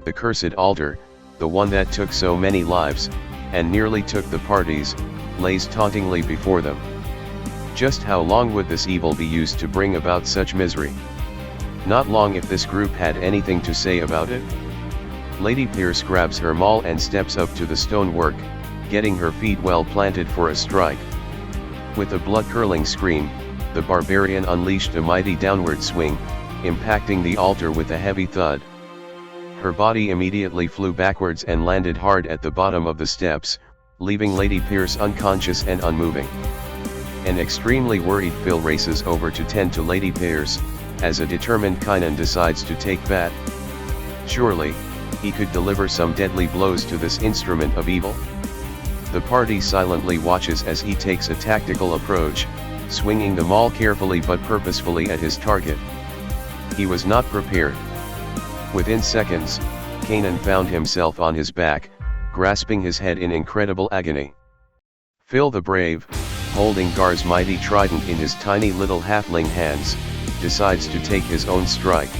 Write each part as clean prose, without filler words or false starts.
the cursed altar, the one that took so many lives, and nearly took the parties, lays tauntingly before them. Just how long would this evil be used to bring about such misery? Not long if this group had anything to say about it. Lady Pierce grabs her maul and steps up to the stonework, getting her feet well planted for a strike. With a blood-curdling scream, the barbarian unleashed a mighty downward swing, impacting the altar with a heavy thud. Her body immediately flew backwards and landed hard at the bottom of the steps, leaving Lady Pierce unconscious and unmoving. An extremely worried Phil races over to tend to Lady Pierce, as a determined Kainen decides to take bat. Surely, he could deliver some deadly blows to this instrument of evil. The party silently watches as he takes a tactical approach, swinging the maul carefully but purposefully at his target. He was not prepared. Within seconds, Kainen found himself on his back, grasping his head in incredible agony. Phil the Brave, holding Gar's mighty trident in his tiny little halfling hands, decides to take his own strike.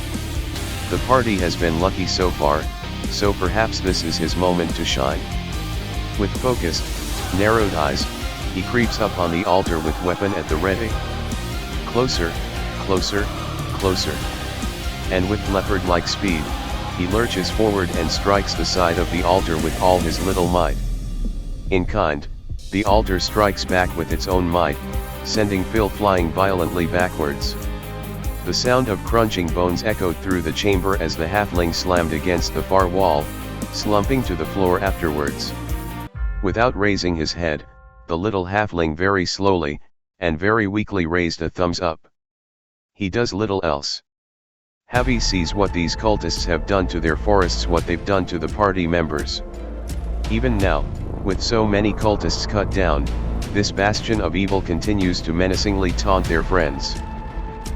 The party has been lucky so far, so perhaps this is his moment to shine. With focused, narrowed eyes, he creeps up on the altar with weapon at the ready. Closer, closer, closer. And with leopard-like speed, he lurches forward and strikes the side of the altar with all his little might. In kind, the altar strikes back with its own might, sending Phil flying violently backwards. The sound of crunching bones echoed through the chamber as the halfling slammed against the far wall, slumping to the floor afterwards. Without raising his head, the little halfling very slowly, and very weakly raised a thumbs up. He does little else. Havi sees what these cultists have done to their forests, what they've done to the party members. Even now, with so many cultists cut down, this bastion of evil continues to menacingly taunt their friends.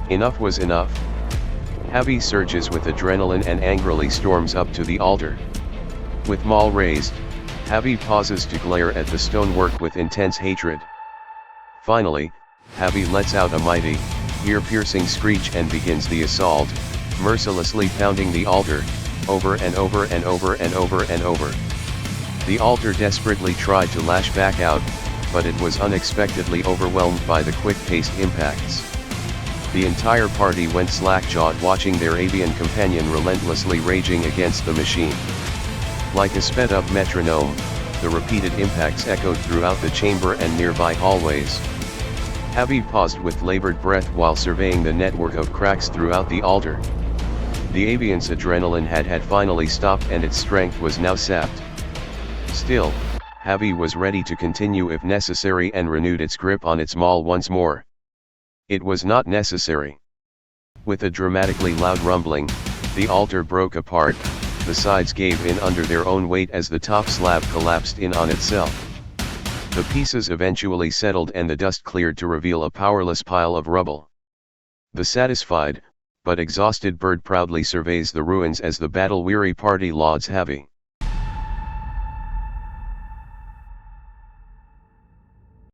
Enough was enough. Havi surges with adrenaline and angrily storms up to the altar. With maul raised, Havi pauses to glare at the stonework with intense hatred. Finally, Havi lets out a mighty, ear-piercing screech and begins the assault, mercilessly pounding the altar, over and over and over and over and over. The altar desperately tried to lash back out, but it was unexpectedly overwhelmed by the quick-paced impacts. The entire party went slack-jawed watching their avian companion relentlessly raging against the machine. Like a sped-up metronome, the repeated impacts echoed throughout the chamber and nearby hallways. Havi paused with labored breath while surveying the network of cracks throughout the altar. The avian's adrenaline had finally stopped and its strength was now sapped. Still, Havi was ready to continue if necessary and renewed its grip on its maul once more. It was not necessary. With a dramatically loud rumbling, the altar broke apart, the sides gave in under their own weight as the top slab collapsed in on itself. The pieces eventually settled and the dust cleared to reveal a powerless pile of rubble. The satisfied, but exhausted bird proudly surveys the ruins as the battle-weary party lauds Havi.